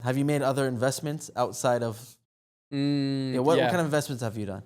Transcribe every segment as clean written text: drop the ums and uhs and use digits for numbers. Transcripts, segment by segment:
Have you made other investments outside of? What kind of investments have you done?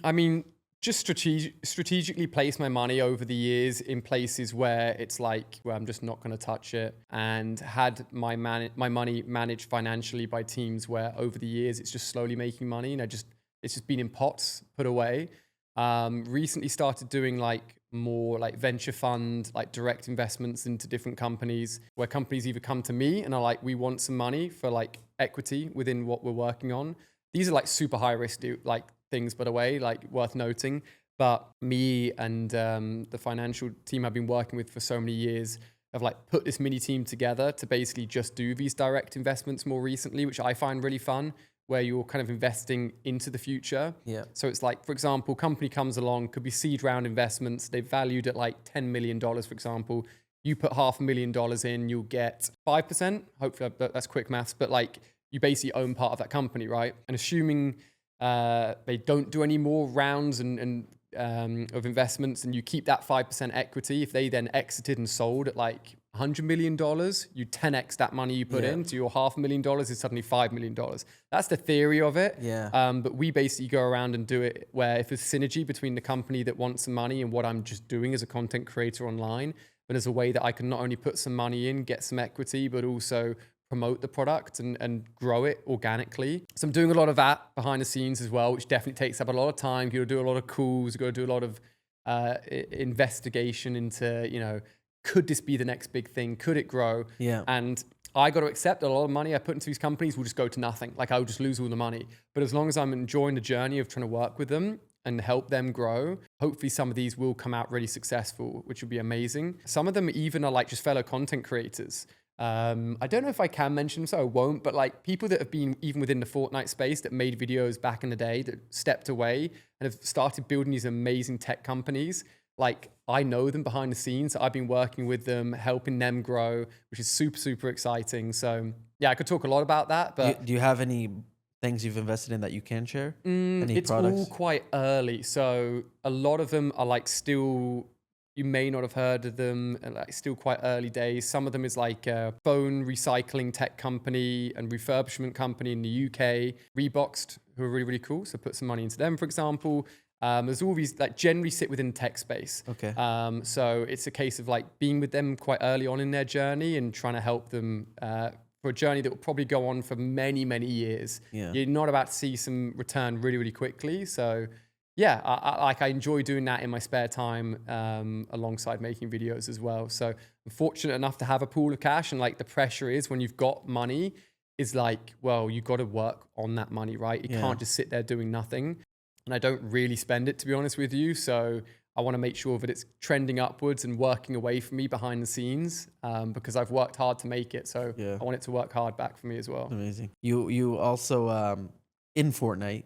I mean, just strategically place my money over the years in places where it's like, where I'm just not going to touch it, and had my money managed financially by teams where over the years it's just slowly making money, and it's just been in pots put away. Recently started doing like more like venture fund, like direct investments into different companies, where companies either come to me and are like, we want some money for like equity within what we're working on. These are like super high risk like things, by the way, like worth noting. But me and the financial team I've been working with for so many years have like put this mini team together to basically just do these direct investments more recently, which I find really fun, where you're kind of investing into the future. Yeah. So it's like, for example, company comes along, could be seed round investments. They're valued at like $10 million, for example. You put $500,000 in, you'll get 5%. Hopefully that's quick maths, but like you basically own part of that company, right? And assuming they don't do any more rounds and of investments, and you keep that 5% equity, if they then exited and sold at like $100 million, you 10x that money you put in, so your $500,000 is suddenly $5 million. That's the theory of it. Yeah. But we basically go around and do it where if there's synergy between the company that wants some money and what I'm just doing as a content creator online, but as a way that I can not only put some money in, get some equity, but also promote the product and grow it organically. So I'm doing a lot of that behind the scenes as well, which definitely takes up a lot of time. You've got to do a lot of calls, you've got to do a lot of investigation into, could this be the next big thing? Could it grow? Yeah. And I got to accept that a lot of money I put into these companies will just go to nothing. Like I'll just lose all the money. But as long as I'm enjoying the journey of trying to work with them and help them grow, hopefully some of these will come out really successful, which would be amazing. Some of them even are like just fellow content creators. I don't know if I can mention them, so I won't, but like people that have been even within the Fortnite space that made videos back in the day that stepped away and have started building these amazing tech companies. Like I know them behind the scenes. I've been working with them, helping them grow, which is super, super exciting. So yeah, I could talk a lot about that, but do you have any things you've invested in that you can share? Any it's products? all quite early. So a lot of them are like still, you may not have heard of them, like still quite early days. Some of them is like a phone recycling tech company and refurbishment company in the UK, Reboxed, who are really, really cool. So put some money into them, for example. There's all these like generally sit within tech space. Okay. So it's a case of like being with them quite early on in their journey and trying to help them for a journey that will probably go on for many, many years. Yeah. You're not about to see some return really, really quickly. So yeah, I enjoy doing that in my spare time alongside making videos as well. So I'm fortunate enough to have a pool of cash, and like the pressure is when you've got money is like, well, you've got to work on that money, right? You can't just sit there doing nothing. And I don't really spend it, to be honest with you. So I want to make sure that it's trending upwards and working away from me behind the scenes because I've worked hard to make it. So I want it to work hard back for me as well. Amazing. You also, in Fortnite,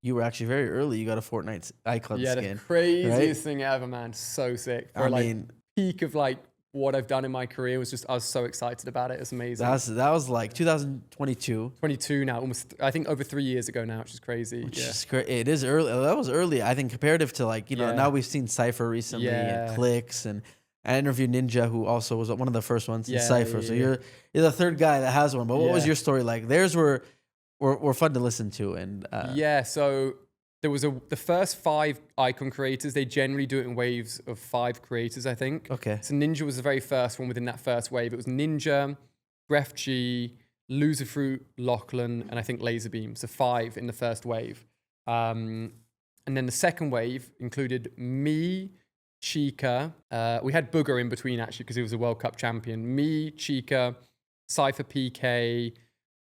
you were actually very early. You got a Fortnite icon skin. Yeah, the craziest thing ever, man. So sick. For peak of like what I've done in my career was just, I was so excited about it. It's amazing. That was like 2022. 22 now, almost, I think over 3 years ago now, which is crazy. It is early. That was early, I think, comparative to like, now we've seen Cypher recently and Clicks, and I interviewed Ninja, who also was one of the first ones in Cypher. So you're the third guy that has one. But what was your story like? Theirs were fun to listen to. And so there was the first 5 icon creators. They generally do it in waves of 5 creators, I think. Okay. So Ninja was the very first one within that first wave. It was Ninja, Gref G, Loserfruit, Lachlan, and I think Laserbeam. So 5 in the first wave. And then the second wave included me, Chica. We had Booger in between, actually, because he was a World Cup champion. Me, Chica, Cypher PK,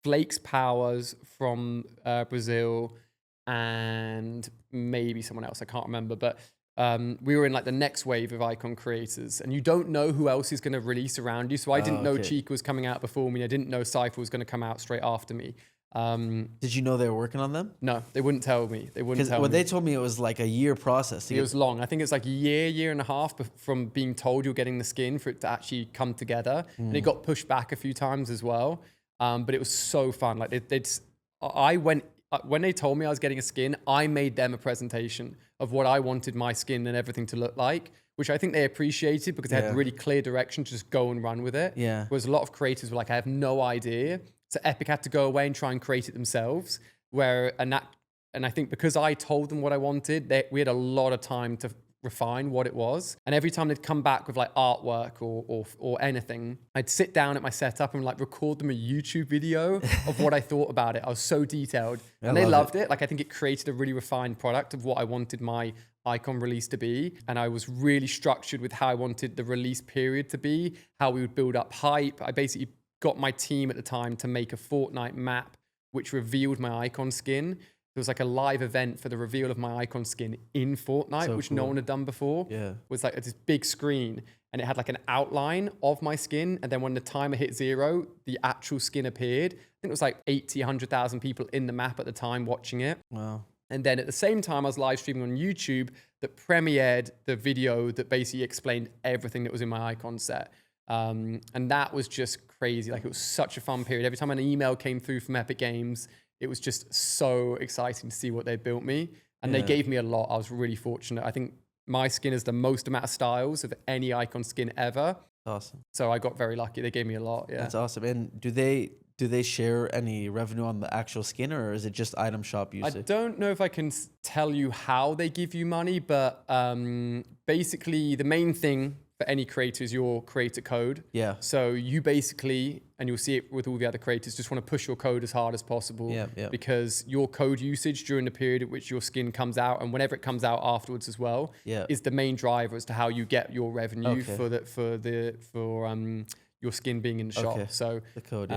Flakes Powers from Brazil, and maybe someone else, I can't remember. But we were in like the next wave of icon creators, and you don't know who else is going to release around you. So I didn't know Chica was coming out before me. I didn't know Cypher was going to come out straight after me. Did you know they were working on them? No, they wouldn't tell me. They told me it was like a year process. It was long. I think it's like a year and a half from being told you're getting the skin for it to actually come together. And it got pushed back a few times as well. But it was so fun. Like when they told me I was getting a skin, I made them a presentation of what I wanted my skin and everything to look like, which I think they appreciated because they had really clear direction to just go and run with it. Yeah. Whereas a lot of creators were like, I have no idea. So Epic had to go away and try and create it themselves. And I think because I told them what I wanted, we had a lot of time to refine what it was. And every time they'd come back with like artwork or anything, I'd sit down at my setup and like record them a YouTube video of what I thought about it. I was so detailed and they loved it. Like I think it created a really refined product of what I wanted my icon release to be. And I was really structured with how I wanted the release period to be, how we would build up hype. I basically got my team at the time to make a Fortnite map, which revealed my icon skin. There was like a live event for the reveal of my icon skin in Fortnite, which no one had done before. Yeah. It was like this big screen and it had like an outline of my skin. And then when the timer hit 0, the actual skin appeared. I think it was like 80, 100,000 people in the map at the time watching it. Wow. And then at the same time, I was live streaming on YouTube that premiered the video that basically explained everything that was in my icon set. And that was just crazy. Like it was such a fun period. Every time an email came through from Epic Games, it was just so exciting to see what they built me. And they gave me a lot. I was really fortunate. I think my skin is the most amount of styles of any icon skin ever. Awesome. So I got very lucky. They gave me a lot. Yeah. That's awesome. And do they share any revenue on the actual skin, or is it just item shop usage? I don't know if I can tell you how they give you money, but basically the main thing for any creator is your creator code. Yeah. So you basically, and you'll see it with all the other creators, just want to push your code as hard as possible. Because your code usage during the period at which your skin comes out, and whenever it comes out afterwards as well, is the main driver as to how you get your revenue for your skin being in the shop. So the code,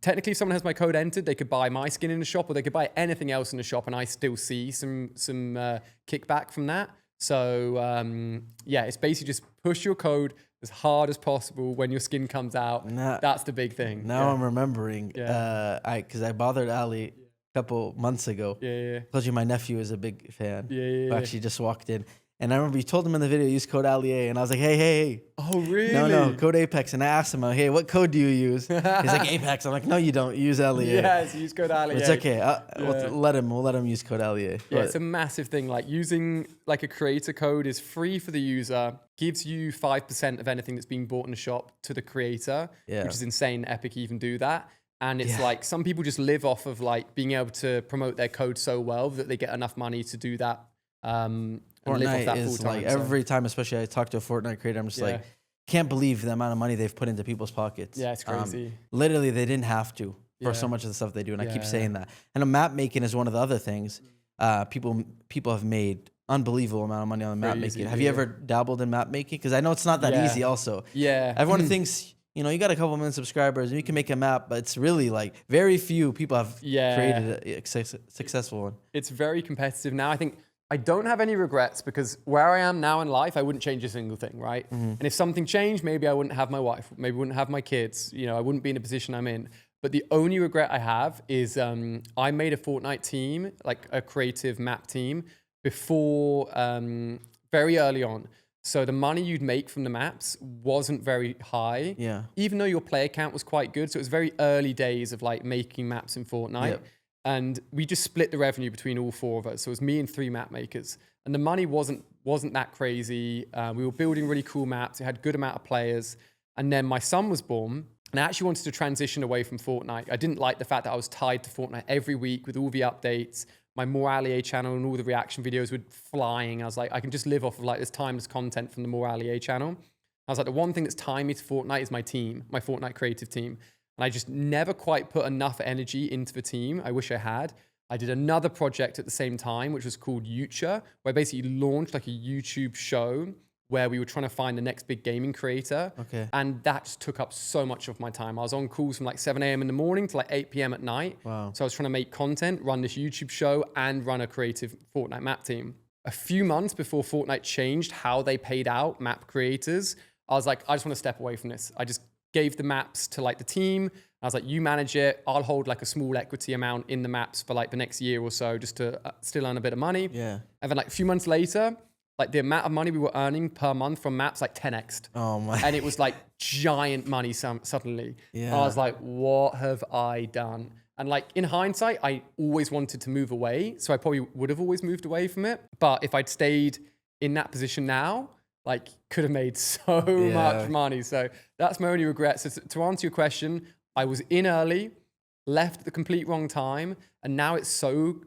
technically, if someone has my code entered, they could buy my skin in the shop, or they could buy anything else in the shop, and I still see some kickback from that. So it's basically just push your code as hard as possible when your skin comes out. That's the big thing. Now I'm remembering, because I bothered Ali a couple months ago. I told you my nephew is a big fan. Who actually just walked in. And I remember you told him in the video, use code AliA. And I was like, hey. Oh, really? No, code Apex. And I asked him, hey, what code do you use? He's like, Apex. I'm like, no, you don't. You use AliA. Yes, use code AliA. It's okay. We'll let him use code AliA. Yeah, it's a massive thing. Like using like a creator code is free for the user, gives you 5% of anything that's being bought in the shop to the creator, which is insane. Epic even do that. And it's like some people just live off of like being able to promote their code so well that they get enough money to do that. Fortnite is like every time, especially I talk to a Fortnite creator, I'm just like, can't believe the amount of money they've put into people's pockets. Yeah, it's crazy. Literally, they didn't have to for so much of the stuff they do, and I keep saying that. And map making is one of the other things. People have made unbelievable amount of money on the map making. Have you ever dabbled in map making? Because I know it's not that easy. Also, everyone thinks you got a couple million subscribers and you can make a map, but it's really like very few people have created a successful one. It's very competitive now. I think. I don't have any regrets because where I am now in life, I wouldn't change a single thing, right? And if something changed, maybe I wouldn't have my wife, maybe I wouldn't have my kids, I wouldn't be in the position I'm in. But the only regret I have is I made a Fortnite team, like a creative map team, before very early on. So the money you'd make from the maps wasn't very high, even though your player count was quite good. So it was very early days of like making maps in Fortnite. And we just split the revenue between all 4 of us. So it was me and 3 map makers. And the money wasn't that crazy. We were building really cool maps. It had a good amount of players. And then my son was born. And I actually wanted to transition away from Fortnite. I didn't like the fact that I was tied to Fortnite every week with all the updates. My More AliA channel and all the reaction videos were flying. I was like, I can just live off of like this timeless content from the More AliA channel. I was like, the one thing that's tying me to Fortnite is my team, my Fortnite creative team. And I just never quite put enough energy into the team. I wish I had. I did another project at the same time, which was called Future, where I basically launched like a YouTube show where we were trying to find the next big gaming creator. And that just took up so much of my time. I was on calls from like 7 a.m. in the morning to like 8 p.m. at night. So I was trying to make content, run this YouTube show, and run a creative Fortnite map team. A few months before Fortnite changed how they paid out map creators, I was like, I just want to step away from this. I just gave the maps to like the team. I was like, you manage it. I'll hold like a small equity amount in the maps for like the next year or so just to still earn a bit of money. And then like a few months later, like the amount of money we were earning per month from maps like 10x'd. Oh my. And it was like giant money suddenly. I was like, what have I done? And like in hindsight, I always wanted to move away. So I probably would have always moved away from it. But if I'd stayed in that position now, like could have made so much money. So that's my only regret. So to answer your question, I was in early. left at the complete wrong time. And now it's so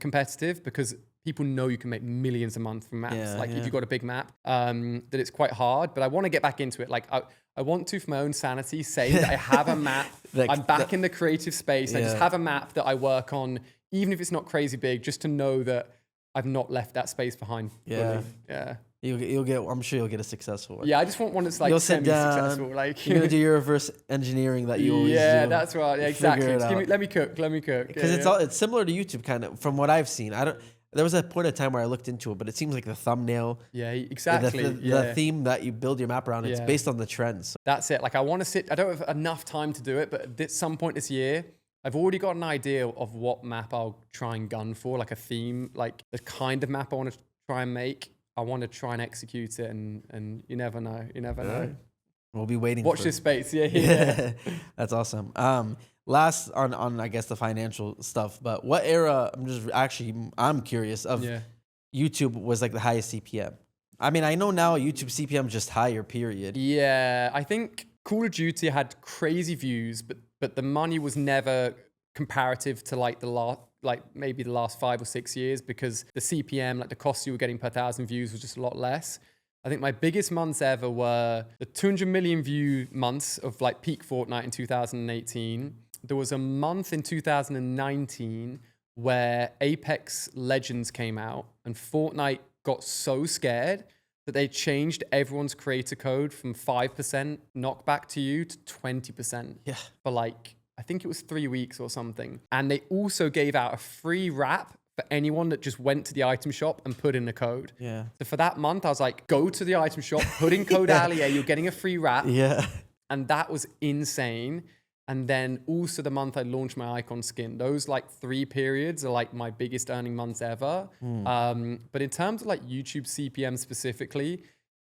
competitive because people know you can make millions a month from maps. If you've got a big map, that it's quite hard. But I want to get back into it. Like I want to, for my own sanity, say that I have a map. I'm back in the creative space. I just have a map that I work on, even if it's not crazy big, just to know that I've not left that space behind. Yeah. Fully. Yeah. You'll get. I'm sure you'll get a successful one. Yeah, I just want one that's like semi-successful. Like you're gonna do your reverse engineering that you always do. Yeah, that's right. Yeah, exactly. Let me cook. Because it's similar to YouTube, kind of, from what I've seen. There was a point of time where I looked into it, but it seems like the thumbnail. Yeah, exactly. The theme that you build your map around, it's based on the trends. So. That's it. Like I want to sit. I don't have enough time to do it, but at some point this year, I've already got an idea of what map I'll try and gun for, like a theme, like the kind of map I want to try and make. I want to try and execute it, and you never know. You never know. We'll be waiting. Watch this space. Yeah. That's awesome. Last on I guess the financial stuff, but what era? I'm curious of YouTube was like the highest CPM. I mean, I know now YouTube CPM is just higher. Period. Yeah, I think Call of Duty had crazy views, but the money was never comparative to like maybe the last 5 or 6 years, because the CPM, like the cost you were getting per 1,000 views, was just a lot less. I think my biggest months ever were the 200 million view months of like peak Fortnite in 2018. There was a month in 2019 where Apex Legends came out and Fortnite got so scared that they changed everyone's creator code from 5% knockback to you to 20%. Yeah. For like, I think it was 3 weeks or something. And they also gave out a free wrap for anyone that just went to the item shop and put in a code. Yeah. So for that month, I was like, go to the item shop, put in code Alia, you're getting a free wrap. Yeah. And that was insane. And then also the month I launched my icon skin. Those like 3 periods are like my biggest earning months ever. But in terms of like YouTube CPM specifically,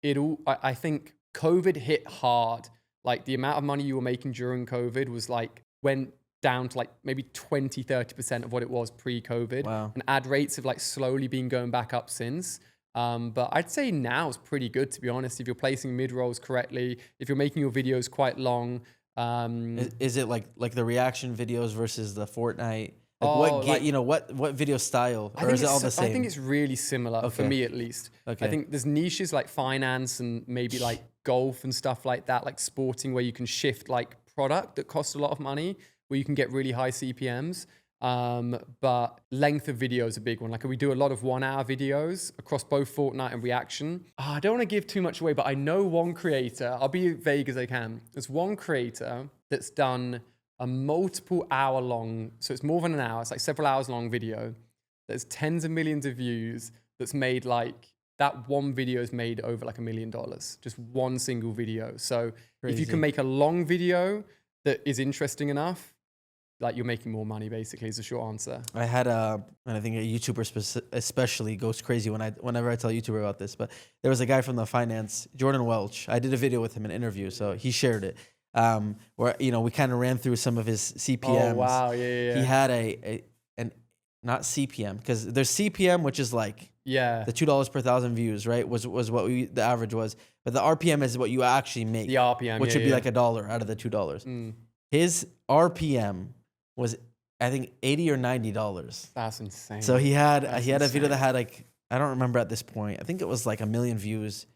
I think COVID hit hard. Like the amount of money you were making during COVID went down to like maybe 20-30% of what it was pre-COVID. Wow. And ad rates have like slowly been going back up since. But I'd say now is pretty good, to be honest, if you're placing mid-rolls correctly, if you're making your videos quite long. Is it like the reaction videos versus the Fortnite? What video style, or is it all the same? I think it's really similar, for me at least. Okay. I think there's niches like finance and maybe like golf and stuff like that, like sporting, where you can shift like product that costs a lot of money, where you can get really high CPMs. But length of video is a big one. Like we do a lot of 1 hour videos across both Fortnite and reaction. I don't want to give too much away, but I know one creator, I'll be vague as I can. There's one creator that's done a multiple hour long, so it's more than an hour, it's like several hours long video. There's tens of millions of views that's made like, that one video is made over like $1 million, just one single video. So if you can make a long video that is interesting enough, like you're making more money, basically, is the short answer. I had and I think a YouTuber especially goes crazy whenever I tell a YouTuber about this, but there was a guy from the finance, Jordan Welch. I did a video with him, an interview, so he shared it. Where we kind of ran through some of his CPMs. Oh wow, yeah. He had an not CPM, because there's CPM, which is like the $2 per 1,000 views, right? Was what the average was, but the RPM is what you actually make. The RPM, which would be like $1 out of the $2. His RPM was, I think, $80 or $90. That's insane. So he had a video that had like, I don't remember at this point, I think it was like 1 million views,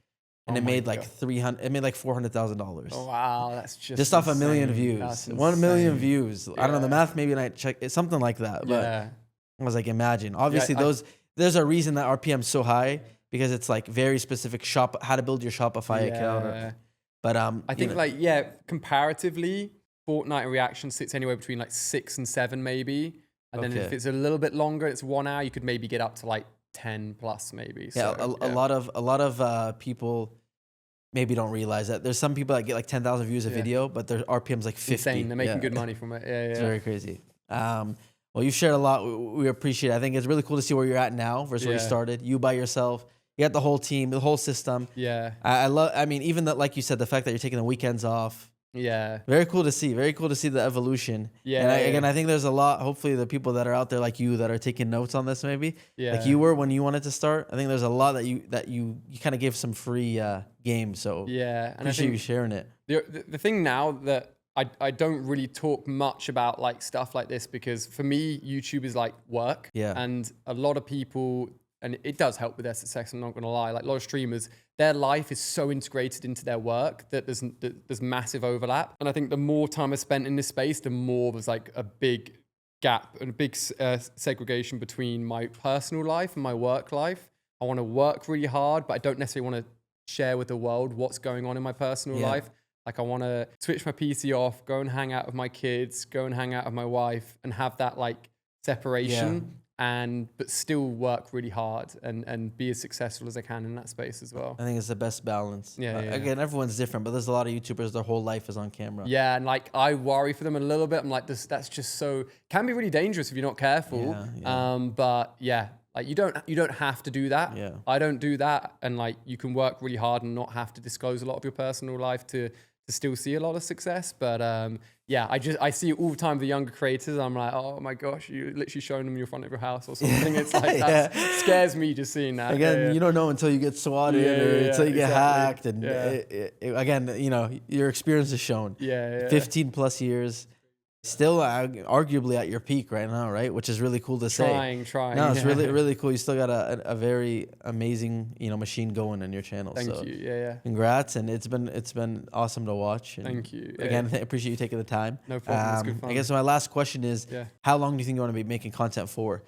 and it made like $400,000. Oh, wow, that's just off 1 million views. 1 million views. I don't know the math. Maybe I check it's something like that. But I was like, imagine. Obviously, there's a reason that RPM is so high, because it's like very specific how to build your Shopify account. But I think comparatively, Fortnite and reaction sits anywhere between like 6 and 7 maybe, and then if it's a little bit longer, it's 1 hour, you could maybe get up to like 10 plus maybe. So, a lot of people maybe don't realize that there's some people that get like 10,000 views a video, but their RPM's like 50. Insane. They're making good money from it. It's very crazy. Well, you've shared a lot. We appreciate it. I think it's really cool to see where you're at now versus where you started. You by yourself. You got the whole team, the whole system. Yeah. I mean, even that, like you said, the fact that you're taking the weekends off. Yeah. Very cool to see. Very cool to see the evolution. Yeah. And again, I think there's a lot, hopefully the people that are out there like you that are taking notes on this maybe. Yeah. Like you were when you wanted to start. I think there's a lot that you kind of gave some free game. So yeah. And appreciate you sharing it. The thing now that I don't really talk much about like stuff like this because for me, YouTube is like work. Yeah. And a lot of people, and it does help with their success, I'm not going to lie. Like a lot of streamers, their life is so integrated into their work that there's massive overlap. And I think the more time I spent in this space, the more there's like a big gap and a big segregation between my personal life and my work life. I want to work really hard, but I don't necessarily want to share with the world what's going on in my personal life. Like I want to switch my PC off, go and hang out with my kids, go and hang out with my wife and have that like separation but still work really hard and be as successful as I can in that space as well. I think it's the best balance. Yeah. Again, everyone's different, but there's a lot of YouTubers, their whole life is on camera. Yeah, and like I worry for them a little bit. I'm like, that's just so, can be really dangerous if you're not careful. But yeah, like you don't have to do that. Yeah. I don't do that. And like you can work really hard and not have to disclose a lot of your personal life to still see a lot of success. But I see it all the time with the younger creators. I'm like, oh my gosh, you literally showing them in front of your house or something. It's like that scares me just seeing that. Again, you don't know until you get swatted or until you get hacked. And again, you know, your experience is shown. 15 plus years. Still arguably at your peak right now, right? Which is really cool to say. Trying. No, it's really cool. You still got a very amazing, you know, machine going on your channel. Thank you. Yeah. Congrats, and it's been awesome to watch. And thank you. Again, I appreciate you taking the time. No problem. It's good fun. I guess my last question is, how long do you think you want to be making content for?